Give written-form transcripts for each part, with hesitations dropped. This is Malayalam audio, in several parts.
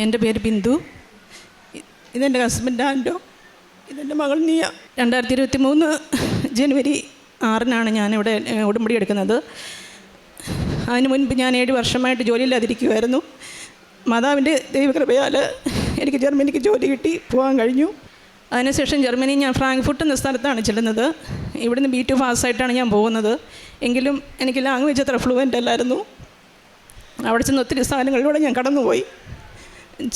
എൻ്റെ പേര് ബിന്ദു. ഇതെൻ്റെ ഹസ്ബൻഡ് ആൻഡോ. ഇതെൻ്റെ മകൾ നിയ. 2023 ജനുവരി 6-നാണ് ഞാനിവിടെ ഉടമ്പടി എടുക്കുന്നത്. അതിന് മുൻപ് ഞാൻ 7 വർഷമായിട്ട് ജോലിയില്ലാതിരിക്കുമായിരുന്നു. മാതാവിൻ്റെ ദൈവകൃപയാൽ എനിക്ക് ജർമ്മനിക്ക് ജോലി കിട്ടി പോകാൻ കഴിഞ്ഞു. അതിനുശേഷം ജർമ്മനി ഞാൻ ഫ്രാങ്ക്ഫർട്ട് എന്ന സ്ഥലത്താണ് ചെല്ലുന്നത്. ഇവിടുന്ന് B2 പാസ്സായിട്ടാണ് ഞാൻ പോകുന്നത്. എങ്കിലും എനിക്ക് ലാംഗ്വേജ് അത്ര ഫ്ലുവൻ്റ് അല്ലായിരുന്നു. അവിടെ ചെന്ന് ഒത്തിരി സാധനങ്ങളിലൂടെ ഞാൻ കടന്നുപോയി.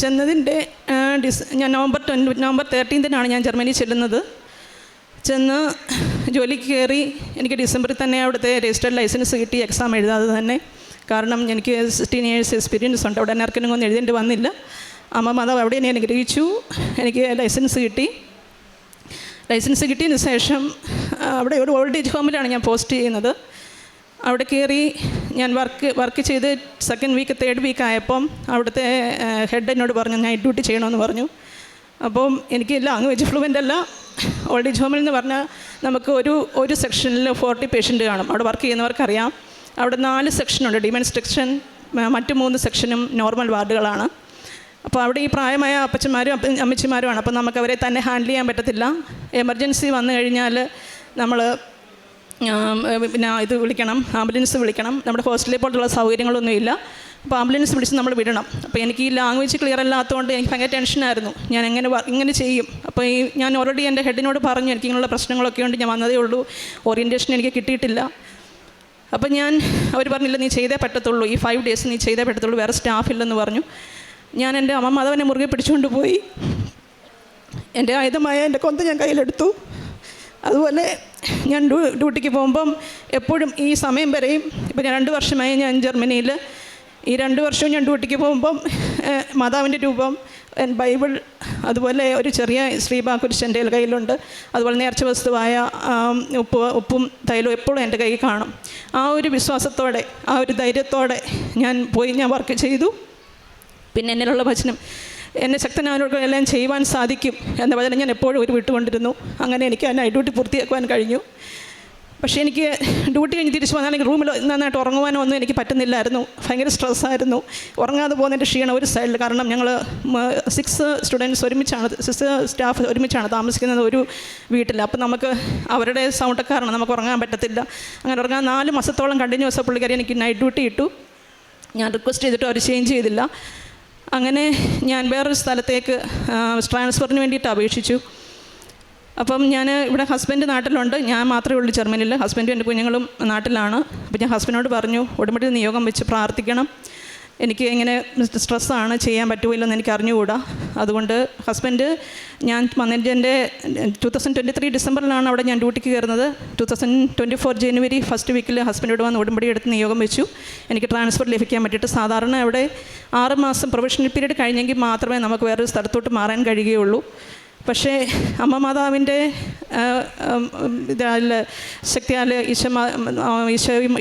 ചെന്നതിൻ്റെ ഞാൻ നവംബർ 13-നാണ് ഞാൻ ജർമ്മനി ചെല്ലുന്നത്. ചെന്ന് ജോലിക്ക് കയറി. എനിക്ക് ഡിസംബറിൽ തന്നെ അവിടുത്തെ രജിസ്റ്റർഡ് ലൈസൻസ് കിട്ടി, എക്സാം എഴുതാതെ തന്നെ. കാരണം എനിക്ക് 16 years എക്സ്പീരിയൻസ് ഉണ്ട്. അവിടെ ആർക്കെങ്കിലും എഴുതേണ്ടി വന്നില്ല. അമ്മ മാതാവ് അവിടെ എന്നെ അനുഗ്രഹിച്ചു. എനിക്ക് ലൈസൻസ് കിട്ടി. ലൈസൻസ് കിട്ടിയതിന് ശേഷം അവിടെ ഒരു ഓൾഡ് ഏജ് ഹോമിലാണ് ഞാൻ പോസ്റ്റ് ചെയ്യുന്നത്. അവിടെ കയറി ഞാൻ വർക്ക് ചെയ്ത് 2nd week 3rd week ആയപ്പം അവിടുത്തെ ഹെഡ് എന്നോട് പറഞ്ഞു നൈറ്റ് ഡ്യൂട്ടി ചെയ്യണമെന്ന് പറഞ്ഞു. അപ്പം എനിക്ക് ലാംഗ്വേജ് ഫ്ലുവൻ്റ് അല്ല. ഓൾഡ് ഏജ് ഹോമിൽ എന്ന് പറഞ്ഞാൽ നമുക്ക് ഒരു സെക്ഷനിൽ 40 പേഷ്യൻ്റ് കാണും. അവിടെ വർക്ക് ചെയ്യുന്നവർക്കറിയാം. അവിടെ 4 സെക്ഷനുണ്ട്. ഡിമെൻസ് സെക്ഷൻ, മറ്റ് 3 സെക്ഷനും നോർമൽ വാർഡുകളാണ്. അപ്പോൾ അവിടെ ഈ പ്രായമായ അപ്പച്ചന്മാരും അമ്മച്ചിമാരുമാണ്. അപ്പോൾ നമുക്ക് അവരെ തന്നെ ഹാൻഡിൽ ചെയ്യാൻ പറ്റത്തില്ല. എമർജൻസി വന്നു കഴിഞ്ഞാൽ നമ്മൾ പിന്നെ ഇത് വിളിക്കണം, ആംബുലൻസ് വിളിക്കണം. നമ്മുടെ ഹോസ്റ്റലിൽ പോലുള്ള സൗകര്യങ്ങളൊന്നുമില്ല. അപ്പോൾ ആംബുലൻസ് വിളിച്ച് നമ്മൾ വിടണം. അപ്പോൾ എനിക്ക് ഈ ലാംഗ്വേജ് ക്ലിയർ അല്ലാത്തതുകൊണ്ട് എനിക്ക് ഭയങ്കര ടെൻഷനായിരുന്നു. ഞാൻ ഇങ്ങനെ ചെയ്യും. അപ്പോൾ ഞാൻ ഓൾറെഡി എൻ്റെ ഹെഡിനോട് പറഞ്ഞു എനിക്ക് ഇങ്ങനെയുള്ള പ്രശ്നങ്ങളൊക്കെ ഉണ്ട്, ഞാൻ വന്നതേ ഉള്ളൂ, ഓറിയൻറ്റേഷൻ എനിക്ക് കിട്ടിയിട്ടില്ല. അപ്പോൾ അവർ പറഞ്ഞില്ല നീ ചെയ്തേ പറ്റത്തുള്ളൂ, ഈ 5 days നീ ചെയ്തേ പറ്റത്തുള്ളൂ, വേറെ സ്റ്റാഫില്ലെന്ന് പറഞ്ഞു. ഞാൻ എൻ്റെ അമ്മ മാധവനെ മുറുകെ പിടിച്ചുകൊണ്ട് പോയി. എൻ്റെ ആയുധമായ എൻ്റെ കൊന്ത ഞാൻ കയ്യിലെടുത്തു. അതുപോലെ ഞാൻ ഡ്യൂട്ടിക്ക് പോകുമ്പം എപ്പോഴും ഈ സമയം വരെയും, ഇപ്പോൾ ഞാൻ 2 വർഷമായി ഞാൻ ജർമ്മനിയിൽ. ഈ 2 വർഷവും ഞാൻ ഡ്യൂട്ടിക്ക് പോകുമ്പം മാതാവിൻ്റെ രൂപം, ബൈബിൾ, അതുപോലെ ഒരു ചെറിയ ശ്രീബാകുരിശ് എൻ്റെ കയ്യിലുണ്ട്. അതുപോലെ നേർച്ച വസ്തുവായ ഉപ്പും തൈലവും എപ്പോഴും എൻ്റെ കയ്യിൽ കാണും. ആ ഒരു വിശ്വാസത്തോടെ, ആ ഒരു ധൈര്യത്തോടെ ഞാൻ വർക്ക് ചെയ്തു. പിന്നെ എന്നിലുള്ള വചനം, എന്നെ ശക്തനായവർക്ക് എല്ലാം ചെയ്യുവാൻ സാധിക്കും എന്ന വചനം ഞാൻ എപ്പോഴും വിട്ടുകൊണ്ടിരുന്നു. അങ്ങനെ എനിക്ക് ആ നൈറ്റ് ഡ്യൂട്ടി പൂർത്തിയാക്കുവാൻ കഴിഞ്ഞു. പക്ഷേ എനിക്ക് ഡ്യൂട്ടി കഴിഞ്ഞ് തിരിച്ച് വന്നാണെങ്കിൽ റൂമിൽ നന്നായിട്ട് ഉറങ്ങുവാനോ ഒന്നും എനിക്ക് പറ്റുന്നില്ലായിരുന്നു. ഭയങ്കര സ്ട്രെസ്സായിരുന്നു. ഉറങ്ങാതെ പോകുന്നതിൻ്റെ ക്ഷീണം ഒരു സൈഡിൽ. കാരണം ഞങ്ങൾ 6 സ്റ്റുഡൻസ് ഒരുമിച്ചാണ്, 6 സ്റ്റാഫ് ഒരുമിച്ചാണ് താമസിക്കുന്നത് ഒരു വീട്ടിൽ. അപ്പോൾ നമുക്ക് അവരുടെ സൗണ്ടൊക്കെ കാരണം നമുക്ക് ഉറങ്ങാൻ പറ്റത്തില്ല. അങ്ങനെ ഉറങ്ങാൻ 4 മാസത്തോളം കണ്ടിന്യൂസ് പുള്ളിക്കാരി എനിക്ക് നൈറ്റ് ഡ്യൂട്ടി ഇട്ടു. ഞാൻ റിക്വസ്റ്റ് ചെയ്തിട്ട് അവർ ചേഞ്ച് ചെയ്തില്ല. അങ്ങനെ ഞാൻ വേറൊരു സ്ഥലത്തേക്ക് ട്രാൻസ്ഫറിന് വേണ്ടിയിട്ട് അപേക്ഷിച്ചു. അപ്പം ഞാൻ ഇവിടെ ഹസ്ബൻഡ് നാട്ടിലുണ്ട്, ഞാൻ മാത്രമേ ഉള്ളൂ ജർമ്മനിയിൽ. ഹസ്ബൻഡും എൻ്റെ കുഞ്ഞുങ്ങളും നാട്ടിലാണ്. അപ്പോൾ ഞാൻ ഹസ്ബൻഡിനോട് പറഞ്ഞു ഉടമ്പടി നിയോഗം വെച്ച് പ്രാർത്ഥിക്കണം, എനിക്ക് ഇങ്ങനെ സ്ട്രെസ്സാണ്, ചെയ്യാൻ പറ്റുമല്ലോ എനിക്ക് അറിഞ്ഞുകൂടാ. അതുകൊണ്ട് ഹസ്ബൻഡ്, ഞാൻ വന്നതിൻ്റെ 2023 ഡിസംബറിലാണ് അവിടെ ഞാൻ ഡ്യൂട്ടിക്ക് കയറുന്നത്. 2024 ജനുവരി 1st വീക്കിൽ ഹസ്ബൻഡോട് വന്ന് ഉടമ്പടി എടുത്ത് നിയോഗം വെച്ചു എനിക്ക് ട്രാൻസ്ഫർ ലഭിക്കാൻ പറ്റിയിട്ട്. സാധാരണ അവിടെ 6 മാസം പ്രൊഫഷണൽ പീരീഡ് കഴിഞ്ഞെങ്കിൽ മാത്രമേ നമുക്ക് വേറൊരു സ്ഥലത്തോട്ട് മാറാൻ കഴിയുകയുള്ളൂ. പക്ഷേ അമ്മ മാതാവിൻ്റെ ശക്തിയാൽ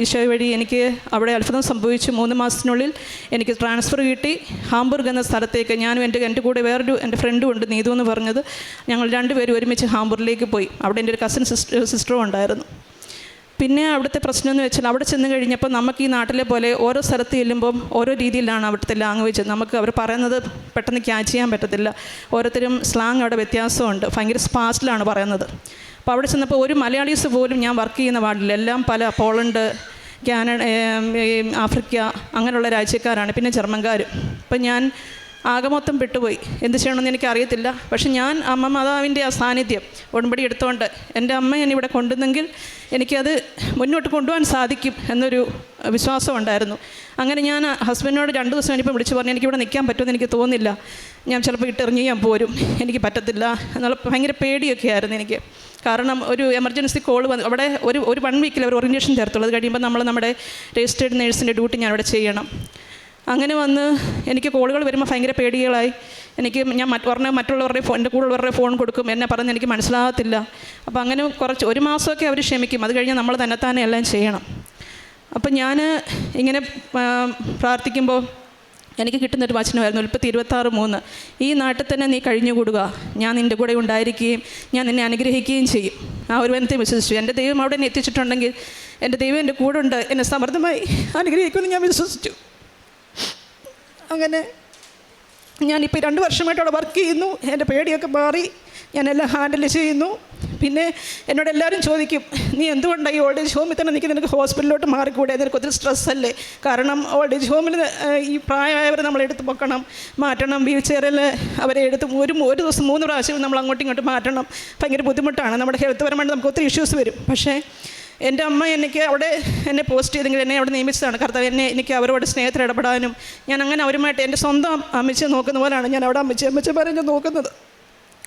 ഈശോ വഴി എനിക്ക് അവിടെ അത്ഭുതം സംഭവിച്ചു. 3 മാസത്തിനുള്ളിൽ എനിക്ക് ട്രാൻസ്ഫർ കിട്ടി. ഹാംബുർഗ് എന്ന സ്ഥലത്തേക്ക്. ഞാനും എൻ്റെ കൂടെ എൻ്റെ ഫ്രണ്ടും ഉണ്ട്, നീതു എന്ന് പറഞ്ഞത്. ഞങ്ങൾ 2 പേരും ഒരുമിച്ച് ഹാംബുർഗിലേക്ക് പോയി. അവിടെ എൻ്റെ ഒരു കസിൻ സിസ്റ്ററും ഉണ്ടായിരുന്നു. പിന്നെ അവിടുത്തെ പ്രശ്നം എന്ന് വെച്ചാൽ അവിടെ ചെന്ന് കഴിഞ്ഞപ്പോൾ നമുക്ക് ഈ നാട്ടിലെ പോലെ ഓരോ സ്ഥലത്ത് ചെല്ലുമ്പം ഓരോ രീതിയിലാണ് അവിടുത്തെ ലാംഗ്വേജ്. നമുക്ക് അവർ പറയുന്നത് പെട്ടെന്ന് ക്യാച്ച് ചെയ്യാൻ പറ്റത്തില്ല. ഓരോരുത്തരും സ്ലാങ് അവിടെ വ്യത്യാസമുണ്ട്. ഭയങ്കര ഫാസ്റ്റിലാണ് പറയുന്നത്. അപ്പോൾ അവിടെ ചെന്നപ്പോൾ ഒരു മലയാളീസ് പോലും ഞാൻ വർക്ക് ചെയ്യുന്ന വാർഡിൽ എല്ലാം പല പോളണ്ട്, കാനഡ, ആഫ്രിക്ക അങ്ങനെയുള്ള രാജ്യക്കാരാണ്, പിന്നെ ജർമ്മൻകാരും. അപ്പം ഞാൻ ആകെ മൊത്തം പെട്ടുപോയി. എന്ത് ചെയ്യണമെന്ന് എനിക്കറിയത്തില്ല. പക്ഷെ ഞാൻ അമ്മ മാതാവിൻ്റെ ആ സാന്നിധ്യം ഉടമ്പടി എടുത്തുകൊണ്ട് എൻ്റെ അമ്മ എന്നിവിടെ കൊണ്ടുവന്നെങ്കിൽ എനിക്കത് മുന്നോട്ട് കൊണ്ടുപോകാൻ സാധിക്കും എന്നൊരു വിശ്വാസം ഉണ്ടായിരുന്നു. അങ്ങനെ ഞാൻ ഹസ്ബൻഡിനോട് 2 ദിവസം കഴിഞ്ഞപ്പോൾ വിളിച്ച് പറഞ്ഞു എനിക്കിവിടെ നിൽക്കാൻ പറ്റുമെന്ന് എനിക്ക് തോന്നുന്നില്ല, ഞാൻ ചിലപ്പോൾ ഇട്ടെറിഞ്ഞ് ഞാൻ പോരും, എനിക്ക് പറ്റത്തില്ല എന്നുള്ള ഭയങ്കര പേടിയൊക്കെ ആയിരുന്നു എനിക്ക്. കാരണം ഒരു എമർജൻസി കോൾ വന്ന് അവിടെ ഒരു 1 വീക്കിൽ അവർ ഓറിയൻറ്റേഷൻ തരത്തുള്ളൂ. അത് കഴിയുമ്പോൾ നമ്മുടെ രജിസ്റ്റേർഡ് നേഴ്സിൻ്റെ ഡ്യൂട്ടി ഞാൻ അവിടെ ചെയ്യണം. അങ്ങനെ വന്ന് എനിക്ക് കോളുകൾ വരുമ്പോൾ ഭയങ്കര പേടികളായി. ഞാൻ മറ്റുള്ളവരുടെ എൻ്റെ കൂടെയുള്ളവരുടെ ഫോൺ കൊടുക്കും, എന്നെ പറഞ്ഞ് എനിക്ക് മനസ്സിലാകത്തില്ല. അപ്പോൾ അങ്ങനെ 1 മാസമൊക്കെ അവർ ക്ഷമിക്കും. അത് കഴിഞ്ഞാൽ നമ്മൾ തന്നെത്താനെ എല്ലാം ചെയ്യണം. അപ്പം ഞാൻ ഇങ്ങനെ പ്രാർത്ഥിക്കുമ്പോൾ എനിക്ക് കിട്ടുന്നൊരു വചനമായിരുന്നു ഉൽപ്പത്തി 26:3. ഈ നാട്ടിൽ തന്നെ നീ കഴിഞ്ഞുകൂടുക, ഞാൻ നിൻ്റെ കൂടെ ഉണ്ടായിരിക്കുകയും ഞാൻ നിന്നെ അനുഗ്രഹിക്കുകയും ചെയ്യും. ആ ഒരു വചനത്തെ വിശ്വസിച്ചു. എൻ്റെ ദൈവം അവിടെ എന്നെ എത്തിച്ചിട്ടുണ്ടെങ്കിൽ എൻ്റെ ദൈവം എൻ്റെ കൂടെ ഉണ്ട്, എന്നെ സമൃദ്ധമായി അനുഗ്രഹിക്കുമെന്ന് ഞാൻ വിശ്വസിച്ചു. അങ്ങനെ ഞാനിപ്പോൾ 2 വർഷമായിട്ട് അവിടെ വർക്ക് ചെയ്യുന്നു. എൻ്റെ പേടിയൊക്കെ മാറി, ഞാനെല്ലാം ഹാൻഡിൽ ചെയ്യുന്നു. പിന്നെ എന്നോട് എല്ലാവരും ചോദിക്കും, നീ എന്തുകൊണ്ടാണ് ഈ ഓൾഡ് ഏജ് ഹോമിൽ തന്നെ നിനക്ക് ഹോസ്പിറ്റലിലോട്ട് മാറിക്കൂടെ, നിനക്ക് ഒത്തിരി സ്ട്രെസ്സല്ലേ? കാരണം ഓൾഡ് ഏജ് ഹോമിൽ ഈ പ്രായമായവരെ നമ്മളെടുത്ത് പൊക്കണം, മാറ്റണം, വീൽ ചെയറിൽ അവരെ എടുത്ത് ഒരു ദിവസം 3 പ്രാവശ്യം നമ്മൾ അങ്ങോട്ടും ഇങ്ങോട്ടും മാറ്റണം. ഭയങ്കര ബുദ്ധിമുട്ടാണ്. നമ്മുടെ ഹെൽത്ത് പരമായിട്ട് നമുക്ക് ഒത്തിരി ഇഷ്യൂസ് വരും. പക്ഷേ എൻ്റെ അമ്മ എന്നെ പോസ്റ്റ് ചെയ്തെങ്കിൽ എന്നെ അവിടെ നിയമിച്ചതാണ്. കർത്താവ് എനിക്ക് അവരോട് സ്നേഹത്തിൽ ഇടപെടാനും, ഞാൻ അങ്ങനെ അവരുമായിട്ട് എൻ്റെ സ്വന്തം അമ്മച്ചിയെ നോക്കുന്ന പോലെയാണ് ഞാൻ അവിടെ അമ്മച്ചിമാരെ ഞാൻ നോക്കുന്നത്.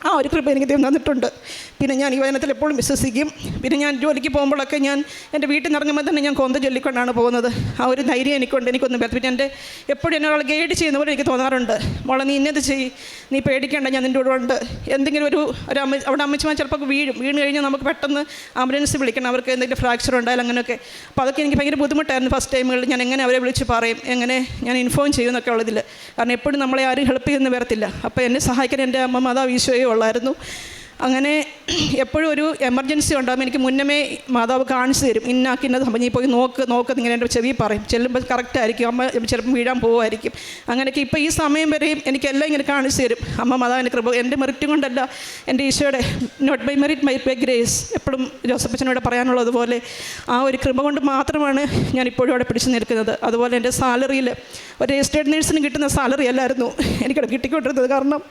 ആ ഒരു കൃപ എനിക്ക് ദൈവം തന്നിട്ടുണ്ട്. പിന്നെ ഞാൻ ഈ വചനത്തിൽ എപ്പോഴും വിശ്വസിക്കും. പിന്നെ ഞാൻ ജോലിക്ക് പോകുമ്പോഴൊക്കെ ഞാൻ എൻ്റെ വീട്ടിൽ നിന്ന് ഇറങ്ങുമ്പോൾ തന്നെ ഞാൻ കൊന്ത ചൊല്ലിക്കൊണ്ടാണ് പോകുന്നത്. ആ ഒരു ധൈര്യം എനിക്കുണ്ട്. എനിക്കൊന്നും പിന്നെ എൻ്റെ എപ്പോഴും എന്നെ ഒരാൾ ഗൈഡ് ചെയ്യുന്ന പോലെ എനിക്ക് തോന്നാറുണ്ട്. മോളെ നീ ഇന്നത് ചെയ്യ്, നീ പേടിക്കേണ്ട, ഞാൻ നിൻ്റെ കൂടെ ഉണ്ട്. എന്തെങ്കിലും അവിടെ അമ്മച്ചിമാർ ചിലപ്പോൾ വീണ് കഴിഞ്ഞാൽ നമുക്ക് പെട്ടെന്ന് ആംബുലൻസ് വിളിക്കണം, അവർക്ക് എന്തെങ്കിലും ഫ്രാക്ചർ ഉണ്ടായാലും അങ്ങനെയൊക്കെ. അപ്പോൾ അതൊക്കെ എനിക്ക് ഭയങ്കര ബുദ്ധിമുട്ടായിരുന്നു ഫസ്റ്റ് ടൈമുകളിൽ. ഞാൻ എങ്ങനെ അവരെ വിളിച്ച് പറയും, എങ്ങനെ ഞാൻ ഇൻഫോം ചെയ്യുമെന്നൊക്കെ ഉള്ളതിൽ. കാരണം എപ്പോഴും നമ്മളെ ആരും ഹെൽപ്പ് ചെയ്യുന്ന വരത്തില്ല. അപ്പോൾ എന്നെ സഹായിക്കാൻ എൻ്റെ അമ്മ മാതാവ് ഈശോയെ ഉള്ളായിരുന്നു. അങ്ങനെ എപ്പോഴും ഒരു എമർജൻസി ഉണ്ടാകുമ്പോൾ എനിക്ക് മുന്നമേ മാതാവ് കാണിച്ചു തരും, ഇന്നാക്കിന്നത് അപ്പം നീ പോയി നോക്ക് ഇങ്ങനെ എൻ്റെ ചെവി പറയും. ചെല്ലുമ്പോൾ കറക്റ്റായിരിക്കും, അമ്മ ചിലപ്പോൾ വീഴാൻ പോകുമായിരിക്കും. അങ്ങനെയൊക്കെ ഇപ്പോൾ ഈ സമയം വരെയും എനിക്കെല്ലാം ഇങ്ങനെ കാണിച്ചു തരും അമ്മ മാതാവിൻ്റെ കൃപ. എൻ്റെ മെറിറ്റും കൊണ്ടല്ല, എൻ്റെ ഈശോയുടെ not by merit by grace എപ്പോഴും ജോസഫച്ചനോട് പറയാനുള്ളതുപോലെ ആ ഒരു കൃപ കൊണ്ട് മാത്രമാണ് ഞാൻ ഇപ്പോഴും അവിടെ പിടിച്ചു നിൽക്കുന്നത്. അതുപോലെ എൻ്റെ സാലറിയിൽ ഒരു രജിസ്റ്റേർഡ് നേഴ്സിന് കിട്ടുന്ന സാലറി അല്ലായിരുന്നു എനിക്കവിടെ കിട്ടിക്കൊണ്ടിരുന്നത്. കാരണം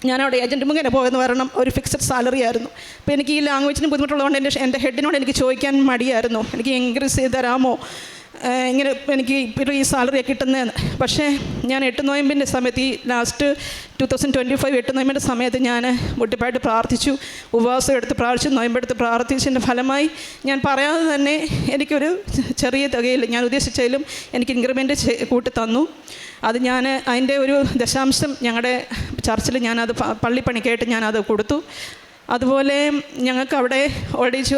ഞാനവിടെ ഏജൻറ്റ് മുഖേന പോയെന്ന് പറയണം, ഒരു ഫിക്സഡ് സാലറി ആയിരുന്നു. അപ്പോൾ എനിക്ക് ഈ ലാംഗ്വേജിന് ബുദ്ധിമുട്ടുള്ളതുകൊണ്ട് എൻ്റെ ഹെഡിനോട് എനിക്ക് ചോദിക്കാൻ മടിയായിരുന്നു, എനിക്ക് ഇൻക്രീസ് ചെയ്ത് തരാമോ, ഇങ്ങനെ എനിക്ക് ഇപ്പോൾ ഈ സാലറിയൊക്കെ കിട്ടുന്നതെന്ന്. പക്ഷേ ഞാൻ 8 നോയമ്പിൻ്റെ സമയത്ത്, ഈ ലാസ്റ്റ് 2025 8 നോയമ്പിൻ്റെ സമയത്ത് ഞാൻ മുട്ടിപ്പായിട്ട് പ്രാർത്ഥിച്ചു, ഉപവാസം എടുത്ത് പ്രാർത്ഥിച്ചു, നോയമ്പെടുത്ത് പ്രാർത്ഥിച്ചതിൻ്റെ ഫലമായി ഞാൻ പറയാതെ തന്നെ എനിക്കൊരു ചെറിയ തുകയിൽ ഞാൻ ഉദ്ദേശിച്ചതിലും എനിക്ക് ഇൻക്രിമെൻറ്റ് കൂട്ടി തന്നു. അത് ഞാൻ അതിൻ്റെ ഒരു ദശാംശം ഞങ്ങളുടെ ചർച്ചിൽ ഞാനത് പള്ളിപ്പണിക്കായിട്ട് ഞാനത് കൊടുത്തു. അതുപോലെ ഞങ്ങൾക്ക് അവിടെ ഓൾഡ് ഏജ്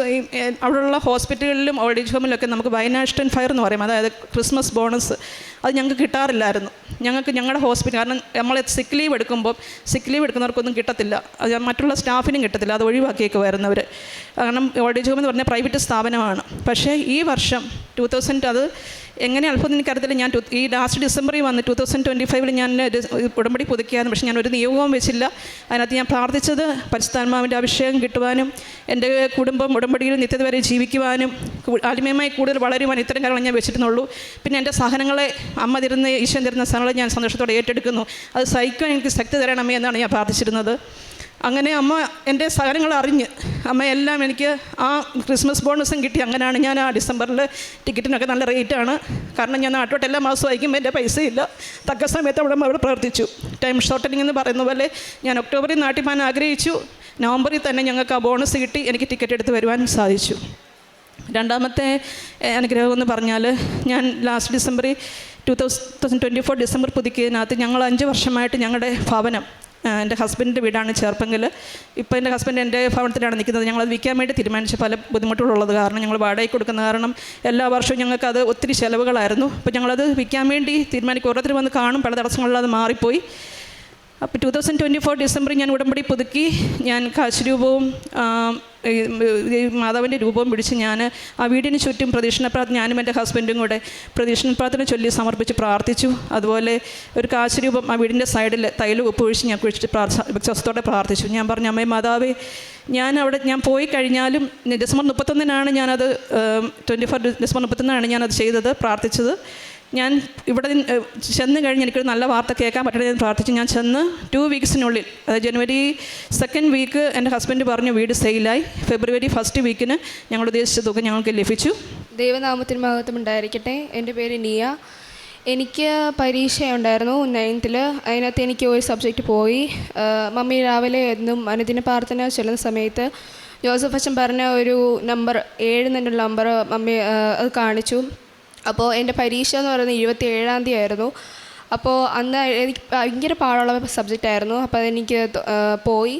അവിടെയുള്ള ഹോസ്പിറ്റലുകളിലും ഓൾഡ് ഏജ് ഹോമിലൊക്കെ നമുക്ക് ബൈനാഷ്ടൻ ഫയർ എന്ന് പറയും, അതായത് ക്രിസ്മസ് ബോണസ്, അത് ഞങ്ങൾക്ക് കിട്ടാറില്ലായിരുന്നു. ഞങ്ങളുടെ ഹോസ്പിറ്റൽ, കാരണം നമ്മൾ സിക്ക് ലീവ് എടുക്കുന്നവർക്കൊന്നും കിട്ടത്തില്ല, അത് മറ്റുള്ള സ്റ്റാഫിനും കിട്ടത്തില്ല, അത് ഒഴിവാക്കിയൊക്കെ വരുന്നവർ. കാരണം ഓൾഡ് ഏജ് ഹോം എന്ന് പറഞ്ഞാൽ പ്രൈവറ്റ് സ്ഥാപനമാണ്. പക്ഷേ ഈ വർഷം 2000 അത് എങ്ങനെ അത്ഭുതം എനിക്കറിയത്തില്ല. ഞാൻ ഈ ലാസ്റ്റ് ഡിസംബറിൽ വന്ന് 2025 ഞാൻ ഉടമ്പടി പുതുക്കിയായിരുന്നു. പക്ഷേ ഞാനൊരു നിയോഗവും വെച്ചില്ല. അതിനകത്ത് ഞാൻ പ്രാർത്ഥിച്ചത് പരിശുദ്ധാത്മാവിൻ്റെ അഭിഷേകം കിട്ടുവാനും, എൻ്റെ കുടുംബം ഉടമ്പടിയിൽ നിത്യത വരെ ജീവിക്കുവാനും, ആത്മീയമായി കൂടുതൽ വളരുവാൻ, ഇത്തരം കാര്യങ്ങൾ ഞാൻ വെച്ചിരുന്നുള്ളൂ. പിന്നെ എൻ്റെ സഹനങ്ങളെ അമ്മ തരുന്ന, ഈശ്വരൻ തരുന്ന സഹനങ്ങളെ ഞാൻ സന്തോഷത്തോടെ ഏറ്റെടുക്കുന്നു. അത് സഹിക്കാൻ എനിക്ക് ശക്തി തരണമേ എന്നാണ് ഞാൻ പ്രാർത്ഥിച്ചിരുന്നത്. അങ്ങനെ അമ്മ എൻ്റെ സഹനങ്ങൾ അറിഞ്ഞ് അമ്മയെല്ലാം എനിക്ക് ആ ക്രിസ്മസ് ബോണസും കിട്ടി. അങ്ങനെയാണ് ഞാൻ ആ ഡിസംബറിൽ ടിക്കറ്റിനൊക്കെ നല്ല റേറ്റാണ്. കാരണം ഞാൻ നാട്ടോട്ട് എല്ലാ മാസവും അയക്കുമ്പോൾ എൻ്റെ പൈസയില്ല. തക്ക സമയത്ത് അവിടെ പ്രവർത്തിച്ചു. ടൈം ഷോർട്ടനിങ് എന്ന് പറയുന്ന പോലെ ഞാൻ ഒക്ടോബറിൽ നാട്ടിൽ പോകാൻ ആഗ്രഹിച്ചു. നവംബറിൽ തന്നെ ഞങ്ങൾക്ക് ആ ബോണസ് കിട്ടി, എനിക്ക് ടിക്കറ്റ് എടുത്ത് വരുവാൻ സാധിച്ചു. രണ്ടാമത്തെ അനുഗ്രഹം എന്ന് പറഞ്ഞാൽ, ഞാൻ ലാസ്റ്റ് ഡിസംബറിൽ 2024 ഡിസംബർ പുതുക്കിയതിനകത്ത് ഞങ്ങൾ 5 വർഷമായിട്ട് ഞങ്ങളുടെ ഭവനം, എൻ്റെ ഹസ്ബൻഡിൻ്റെ വീടാണ് ചേർപ്പെങ്കിൽ. ഇപ്പോൾ എൻ്റെ ഹസ്ബൻഡ് എൻ്റെ ഭവനത്തിലാണ് നിൽക്കുന്നത്. ഞങ്ങളത് വിൽക്കാൻ വേണ്ടി തീരുമാനിച്ച പല ബുദ്ധിമുട്ടുകളുള്ളത് കാരണം, ഞങ്ങൾ വാടകയ്ക്ക് കൊടുക്കുന്ന കാരണം എല്ലാ വർഷവും ഞങ്ങൾക്കത് ഒത്തിരി ചിലവുകളായിരുന്നു. അപ്പോൾ ഞങ്ങളത് വിൽക്കാൻ വേണ്ടി തീരുമാനിക്കും. ഓരോരുത്തർ വന്ന് കാണും, പല തടസ്സങ്ങളിൽ അത് മാറിപ്പോയി. അപ്പോൾ 2024 ഡിസംബറിൽ ഞാൻ ഉടമ്പടി പുതുക്കി. ഞാൻ കാശുരൂപവും മാതാവിൻ്റെ രൂപവും പിടിച്ച് ഞാൻ ആ വീടിന് ചുറ്റും പ്രദക്ഷിണ പ്രാർത്ഥന, ഞാനും എൻ്റെ ഹസ്ബൻഡും കൂടെ പ്രദക്ഷിണ പ്രാർത്ഥന ചൊല്ലി സമർപ്പിച്ച് പ്രാർത്ഥിച്ചു. അതുപോലെ ഒരു കാശുരൂപം ആ വീടിൻ്റെ സൈഡിൽ തൈലം ഉപ്പ് ഒഴിച്ച് ഞാൻ കുഴിച്ചിട്ട് വിശ്വാസത്തോടെ പ്രാർത്ഥിച്ചു. ഞാൻ പറഞ്ഞു, അമ്മേ മാതാവേ, ഞാൻ പോയി കഴിഞ്ഞാലും ഡിസംബർ 31 ഞാനത് 24 ഡിസംബർ 31 ഞാനത് ചെയ്തത്, പ്രാർത്ഥിച്ചത്. ഞാൻ ഇവിടെ ചെന്ന് കഴിഞ്ഞ് എനിക്കൊരു നല്ല വാർത്ത കേൾക്കാൻ പറ്റണേ എന്ന് പ്രാർത്ഥിച്ചു. ഞാൻ ചെന്ന് 2 വീക്സിനുള്ളിൽ, അതായത് ജനുവരി 2nd വീക്ക് എൻ്റെ ഹസ്ബൻഡ് പറഞ്ഞു വീട് സെയിലായി. ഫെബ്രുവരി 1st വീക്കിന് ഞങ്ങൾ ഉദ്ദേശിച്ച തുക ഞങ്ങൾക്ക് ലഭിച്ചു. ദൈവനാമത്തിന് മഹത്വം ഉണ്ടായിരിക്കട്ടെ. എൻ്റെ പേര് നിയ. എനിക്ക് പരീക്ഷയുണ്ടായിരുന്നു 9th. അതിനകത്ത് എനിക്ക് ഒരു സബ്ജക്റ്റ് പോയി. മമ്മി രാവിലെ എന്നും അനുദിന പ്രാർത്ഥന ചൊല്ലുന്ന സമയത്ത് ജോസഫ് അച്ഛൻ പറഞ്ഞ ഒരു നമ്പർ 7 എന്നുള്ള നമ്പർ മമ്മി അത് കാണിച്ചു. അപ്പോൾ എൻ്റെ പരീക്ഷ എന്ന് പറയുന്നത് 27-ാം തീയതി ആയിരുന്നു. അപ്പോൾ അന്ന് എനിക്ക് ഭയങ്കര പാടുള്ള സബ്ജക്റ്റായിരുന്നു. അപ്പോൾ അതെനിക്ക് പോയി.